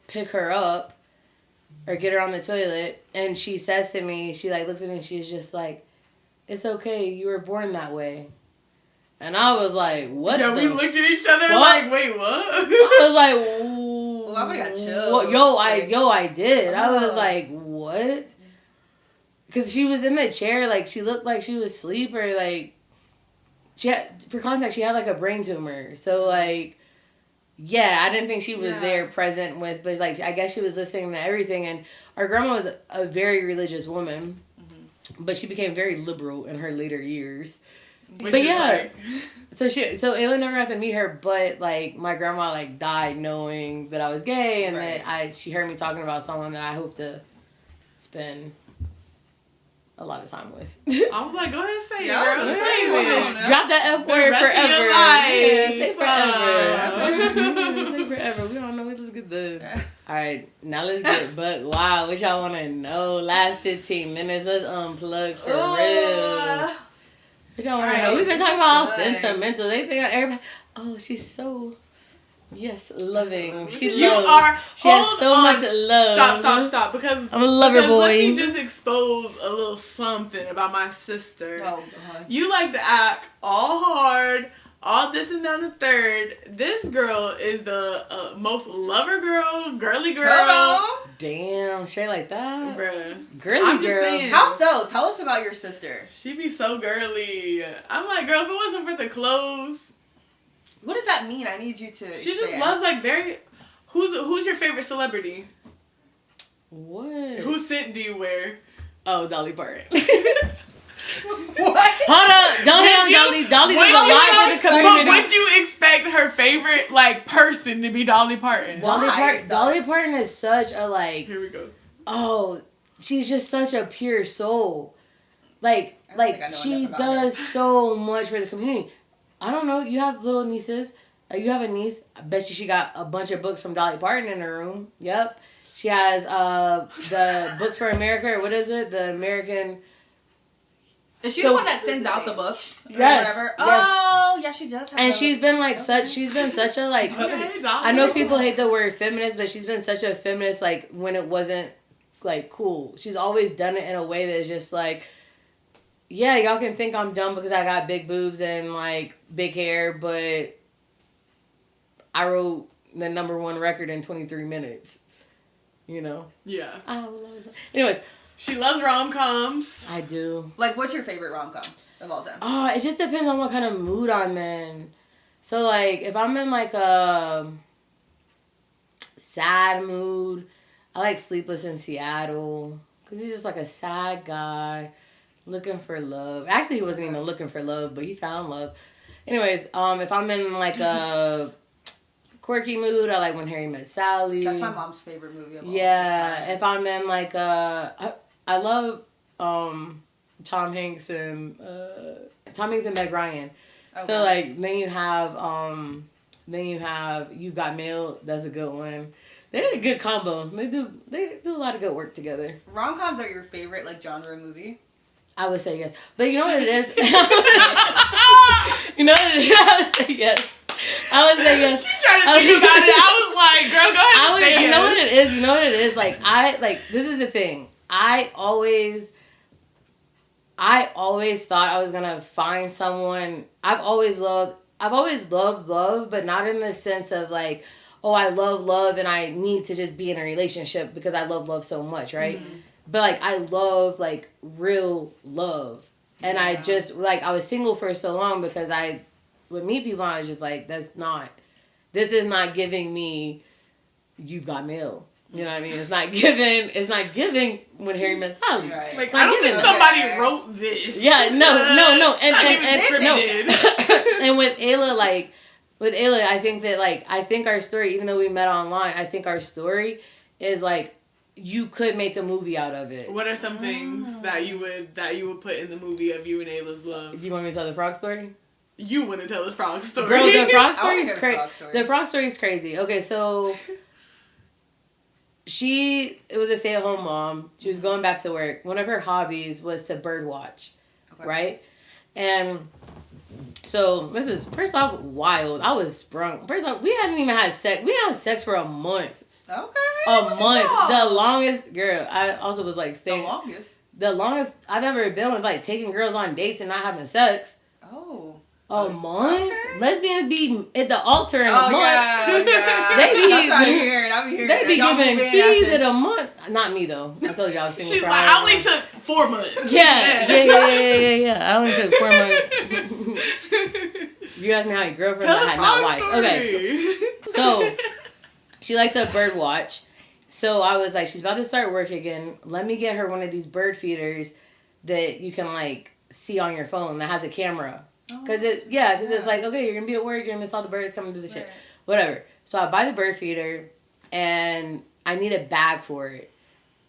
pick her up or get her on the toilet. And she says to me, she like looks at me and she's just like, "It's okay, you were born that way." And I was like, "What?" Yeah, we looked at each other like, "Wait, what?" I was like, "Ooh, I would've got chills. I did." I was like, "What?" Because she was in the chair, like she looked like she was asleep, or like for context, she had like a brain tumor. So like, yeah, I didn't think she was there present with, but like I guess she was listening to everything. And our grandma was a very religious woman, but she became very liberal in her later years. But yeah, so Ayla never got to meet her, but like my grandma like died knowing that I was gay, and that she heard me talking about someone that I hope to spend a lot of time with. I was like, go ahead and say it, girl. Say it. Drop that F word forever. Yeah, say forever. Say forever. We don't know. Let's get the. All right, now let's get but wow. What y'all want to know? Last 15 minutes. Let's unplug for real. What y'all want to know? We've been talking about all sentimental. They think everybody. Oh, she's so. Yes, loving. She loves. She has so much love. Stop. Because I'm a lover boy. Let me just expose a little something about my sister. Oh, you like to act all hard, all this and that and the third. This girl is the most lover girl, girly girl. Damn, straight like that, bruh. Girly girl. Saying, how so? Tell us about your sister. She be so girly. I'm like, girl, if it wasn't for the clothes. What does that mean? I need you to. She just loves like very. Who's your favorite celebrity? What? Whose scent do you wear? Oh, Dolly Parton. What? Hold up! Don't hit on Dolly. Dolly does a lot for the community. But would you expect her favorite like person to be Dolly Parton? Dolly Parton is such a like. Here we go. Oh, she's just such a pure soul. Like she does so much for the community. I don't know. You have little nieces. You have a niece. I bet she got a bunch of books from Dolly Parton in her room. Yep. She has the Books for America, or what is it? The American. Is she the one that sends out the books? Yes. Or whatever? Yes. Oh, yeah, she does. And she's been like she's been such a like. I know people hate the word feminist, but she's been such a feminist like when it wasn't like cool. She's always done it in a way that's just like. Yeah, y'all can think I'm dumb because I got big boobs and, like, big hair, but I wrote the #1 record in 23 minutes. You know? Yeah. Anyways. She loves rom-coms. I do. Like, what's your favorite rom-com of all time? Oh, it just depends on what kind of mood I'm in. So, like, if I'm in, like, a sad mood, I like Sleepless in Seattle because he's just, like, a sad guy. Looking for love. Actually, he wasn't even looking for love, but he found love. Anyways, if I'm in like a quirky mood, I like When Harry Met Sally. That's my mom's favorite movie of all time. Yeah, if I'm in like I love Tom Hanks and Meg Ryan. Okay. So like then you have You Got Mail. That's a good one. They're a good combo. They do a lot of good work together. Rom-coms are your favorite like genre movie? I would say yes. But you know what it is? You know what it is? I would say yes. She tried to think about it. I was like, girl, go ahead and say yes. You know what it is? Like, this is the thing. I always thought I was going to find someone. I've always loved love, but not in the sense of like, oh, I love love and I need to just be in a relationship because I love love so much, right? Mm-hmm. But, like, I love, like, real love. And I just, like, I was single for so long because I would meet people and I was just like, this is not giving me, you've got mail. You know what I mean? It's not giving when Harry met Sally. Right. Like, I don't think somebody wrote this. Yeah, no. And with Ayla, I think that, like, I think our story, even though we met online, I think our story is, like, you could make a movie out of it. What are some things that you would put in the movie of you and Ayla's love? Do you want me to tell the frog story? You want to tell the frog story. Bro, the frog story is crazy. The frog story is crazy. Okay, so it was a stay-at-home mom. She was going back to work. One of her hobbies was to bird watch, right? And so this is, first off, wild. I was sprung. First off, we hadn't even had sex. We didn't have sex for a month. Okay. A month. The longest, girl. I also was like staying. The longest I've ever been with, like, taking girls on dates and not having sex. Oh. A month? Okay. Lesbians be at the altar in a month. Yeah. They be, I'm hearing. They be giving keys in a month. Not me, though. I told you I was single. She's like, I only took 4 months. Yeah. I only took 4 months. You asked me how many girlfriends I had, not wives. Okay. So, she liked to bird watch. So, I was like, she's about to start work again. Let me get her one of these bird feeders that you can, like, see on your phone that has a camera. Because it's like, okay, you're going to be at work, you're going to miss all the birds coming to the shit. Whatever. So I buy the bird feeder, and I need a bag for it.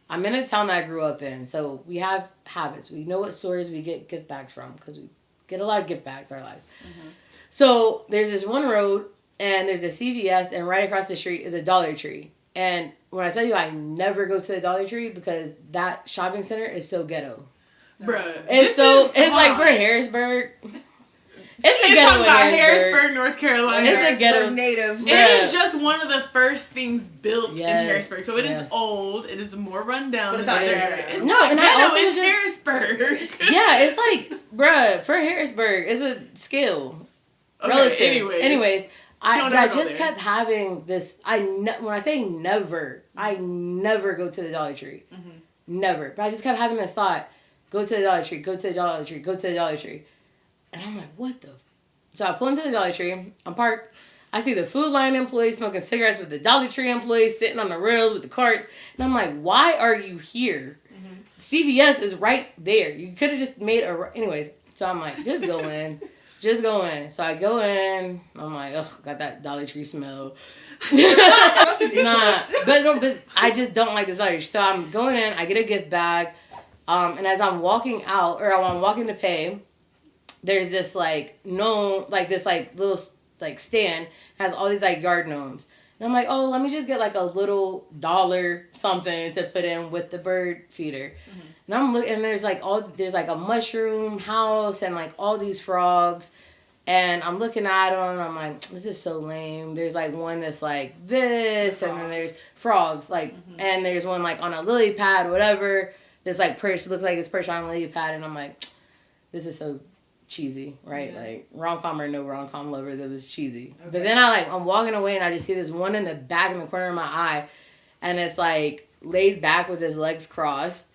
I'm in a town that I grew up in, so we have habits. We know what stores we get gift bags from, because we get a lot of gift bags in our lives. Mm-hmm. So there's this one road, and there's a CVS, and right across the street is a Dollar Tree. And when I tell you I never go to the Dollar Tree, because that shopping center is so ghetto. Bruh. It's like we're in Harrisburg. It's the ghetto in Harrisburg, North Carolina. It's the ghetto natives. It is just one of the first things built in Harrisburg. So it is old. It is more rundown. But it's not there. It's not ghetto. It's Harrisburg. Yeah, it's like, bruh, for Harrisburg, it's a skill. Okay, relative. Anyways, I just kept having this. When I say never, I never go to the Dollar Tree. Mm-hmm. Never. But I just kept having this thought: go to the Dollar Tree, go to the Dollar Tree, go to the Dollar Tree. And I'm like, what the? So I pull into the Dollar Tree. I'm parked. I see the Food Line employees smoking cigarettes with the Dollar Tree employees sitting on the rails with the carts. And I'm like, why are you here? Mm-hmm. CVS is right there. You could have just made a... Anyways, so I'm like, just go in. Just go in. So I go in. I'm like, ugh, got that Dollar Tree smell. But I just don't like this Dollar Tree. So I'm going in. I get a gift bag. And as I'm walking out, or I'm walking to pay... There's this, little, stand, has all these, yard gnomes. And I'm like, oh, let me just get, a little dollar something to put in with the bird feeder. Mm-hmm. And I'm looking, and there's, a mushroom house and, all these frogs. And I'm looking at them, and I'm like, this is so lame. There's, one that's, this, and then there's frogs, mm-hmm. And there's one, on a lily pad, whatever, that's, perched, looks like it's perched on a lily pad. And I'm like, this is so cheesy, right? Yeah. Rom-com or no rom-com lover, that was cheesy. Okay. But then I'm walking away and I just see this one in the back in the corner of my eye, and it's laid back with his legs crossed,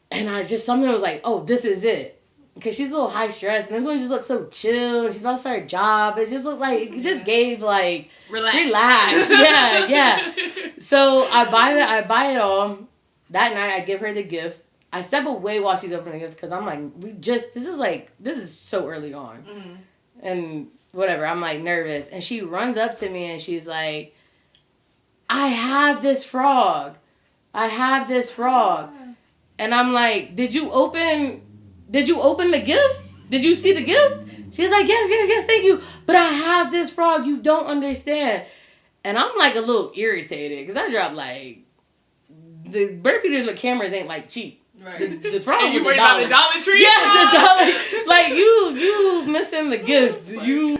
and something was like, oh, this is it, because she's a little high stress, and this one just looked so chill. She's about to start a job. It just looked it just gave relax. Yeah. So I buy it all. That night I give her the gift. I step away while she's opening the gift, because I'm like, this is so early on. Mm-hmm. And whatever, I'm nervous. And she runs up to me and she's like, I have this frog. And I'm like, did you open the gift? Did you see the gift? She's like, yes, thank you. But I have this frog, you don't understand. And I'm a little irritated, because I dropped the bird feeders with cameras ain't cheap. Right. The frog and you was worried about the Dollar Tree? Yeah, the Dollar. You missing the gift.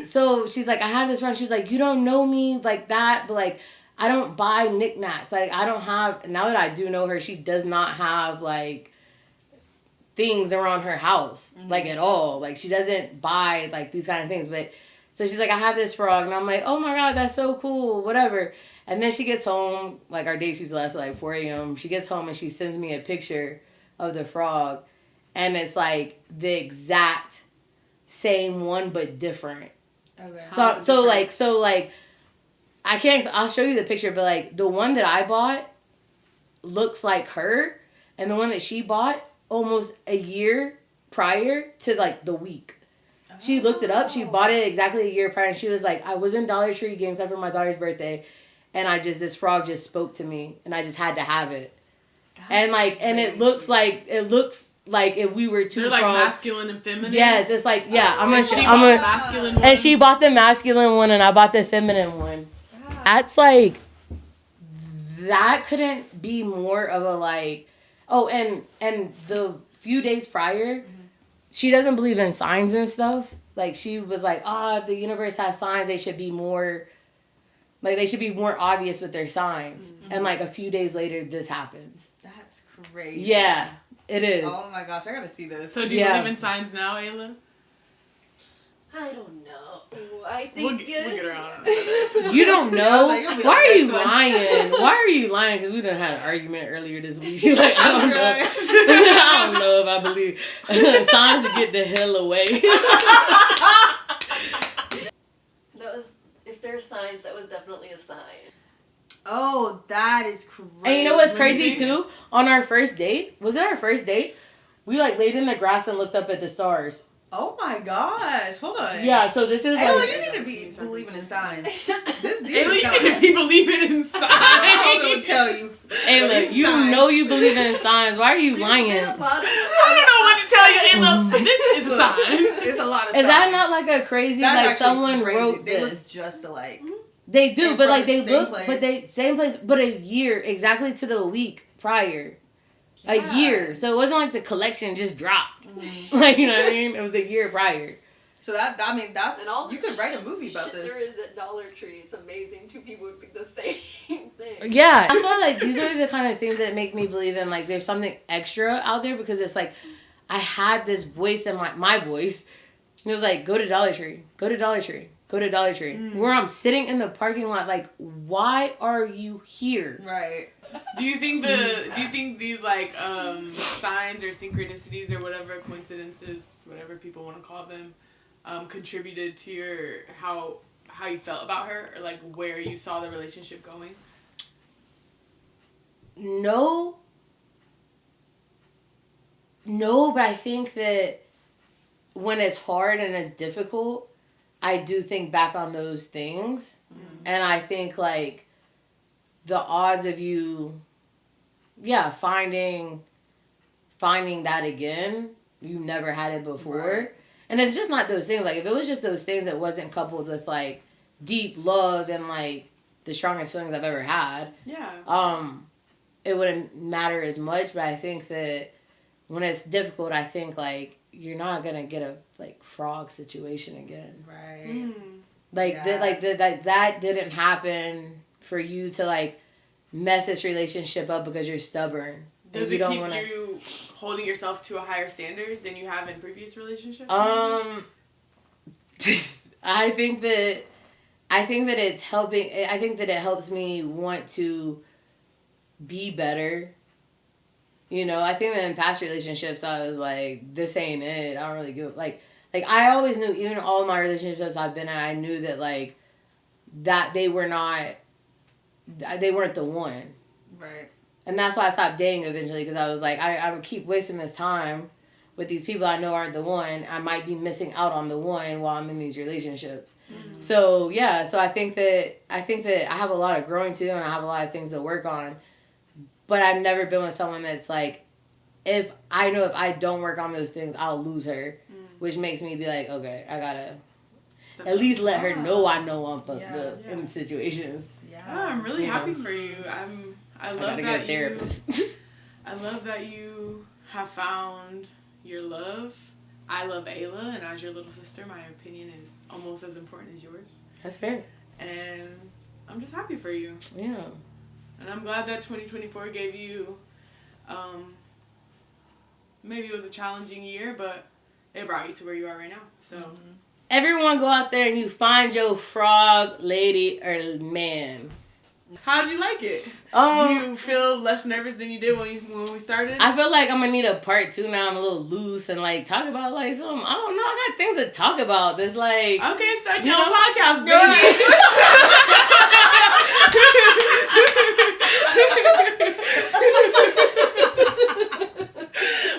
So she's like, I have this frog. She was like, you don't know me like that, but I don't buy knickknacks. I don't have, now that I do know her, she does not have things around her house, mm-hmm. At all. She doesn't buy these kind of things. But so she's like, I have this frog, and I'm like, oh my God, that's so cool, whatever. And then she gets home, our date used to last at 4 a.m. She gets home and she sends me a picture of the frog, and it's the exact same one but different. Okay. So I'll show you the picture, but like the one that I bought looks like her, and the one that she bought almost a year prior to like the week. She looked it up. She bought it exactly a year prior, and she was like, I was in Dollar Tree getting stuff for my daughter's birthday, and this frog just spoke to me, and I just had to have it. And it looks like if we were two They're frogs. like masculine and feminine. Yes, it's like masculine one. And she bought the masculine one, and I bought the feminine one. Yeah. That's like, that couldn't be more of a like. Oh, and the few days prior, she doesn't believe in signs and stuff. Like, she was like, if the universe has signs, they should be more obvious with their signs. Mm-hmm. And like a few days later, this happens. That's crazy. Yeah, it is. Oh my gosh, I gotta see this. So do you believe in signs now, Ayla? I don't know. I think we'll get her on. You don't know? Why are you lying? Why are you lying? Because we done had an argument earlier this week. She's like, I don't know. I don't know if I believe signs to get the hell away. If there's signs, that was definitely a sign. Oh, that is crazy. And you know what's crazy too? On our first date, was it our first date? We like laid in the grass and looked up at the stars. Oh my gosh! Hold on. Yeah, so this is Ayla, you need to be believing in signs. This Ayla, you need to be believing in signs. I'm gonna tell you. Ayla, you know you believe in signs. Why are you lying? I don't know what to tell you, Ayla. This is a sign. It's a lot of. Is that not like a crazy? That's like someone crazy. wrote they this. Look just alike. They do, but like they look, place. but they same place, but a year exactly to the week prior. Yeah. A year, so it wasn't like the collection just dropped. Mm-hmm. Like, you know what I mean? It was a year prior. So that's you could write a movie about this. There is at Dollar Tree. It's amazing. Two people would pick the same thing. Yeah, that's why like these are the kind of things that make me believe in like there's something extra out there, because it's like I had this voice in my voice. It was like, go to Dollar Tree, go to Dollar Tree. Go to Dollar Tree. Where I'm sitting in the parking lot, like, why are you here? Right. Do you think these like signs or synchronicities or whatever, coincidences, whatever people want to call them, contributed to your how you felt about her, or like where you saw the relationship going? No, but I think that when it's hard and it's difficult, I do think back on those things. Mm-hmm. And I think, like, the odds of you, finding that again, you never had it before. Right. And it's just not those things. Like, if it was just those things that wasn't coupled with, like, deep love and, like, the strongest feelings I've ever had, it wouldn't matter as much. But I think that when it's difficult, I think, like, you're not gonna get a like frog situation again, right? That didn't happen for you to like mess this relationship up because you're stubborn. Does it keep you holding yourself to a higher standard than you have in previous relationships? I think that it's helping. I think that it helps me want to be better. You know, I think that in past relationships, I was like, this ain't it. I don't really give... Like I always knew, even all my relationships I've been in, I knew that, like, that they weren't the one. Right. And that's why I stopped dating eventually, because I was like, I would keep wasting this time with these people I know aren't the one. I might be missing out on the one while I'm in these relationships. Mm-hmm. So, so I think that I have a lot of growing to do, and I have a lot of things to work on. But I've never been with someone that's like, if I don't work on those things, I'll lose her. Which makes me be like, okay, I gotta at least let her know I'm fucked up in situations. Yeah, I'm really happy for you. I love that you have found your love. I love Ayla, and as your little sister, my opinion is almost as important as yours. That's fair. And I'm just happy for you. Yeah. And I'm glad that 2024 gave you, maybe it was a challenging year, but it brought you to where you are right now. So everyone go out there and you find your frog lady or man. How did you like it? Do you feel less nervous than you did when we started? I feel like I'm gonna need a part 2 now. I'm a little loose and like talk about like some, I don't know, I got things to talk about. There's like, okay, start your own podcast, baby.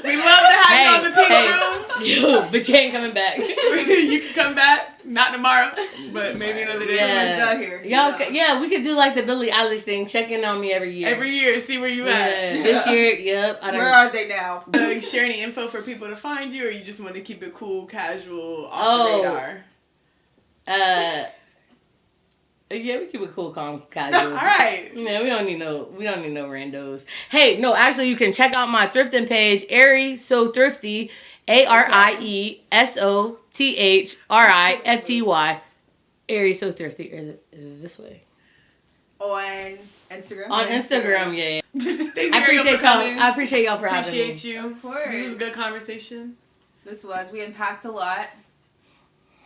We love to have you on the pink room. Yo, but you ain't coming back. You can come back, not tomorrow, but maybe another day. Yeah. Here, Y'all, we could do like the Billie Eilish thing, check in on me every year. Every year, see where you at. Yeah, this year, yep. Where are they now? Share any info for people to find you, or you just want to keep it cool, casual, off the radar? Yeah, we keep it cool, calm, casual. All right. Yeah, we don't need no randos. Hey, no, actually, you can check out my thrifting page, Ari So Thrifty, ARIESOTHRIFTY. Ari So Thrifty. Or is it this way? On Instagram. On Instagram, yeah. Thank you, I appreciate y'all. coming. I appreciate y'all for having me. Appreciate you. Of course. This was a good conversation. We unpacked a lot.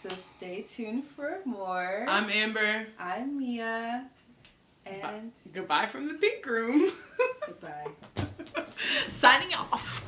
So stay tuned for more. I'm Amber. I'm Mia. And goodbye from the pink room. goodbye. Signing off.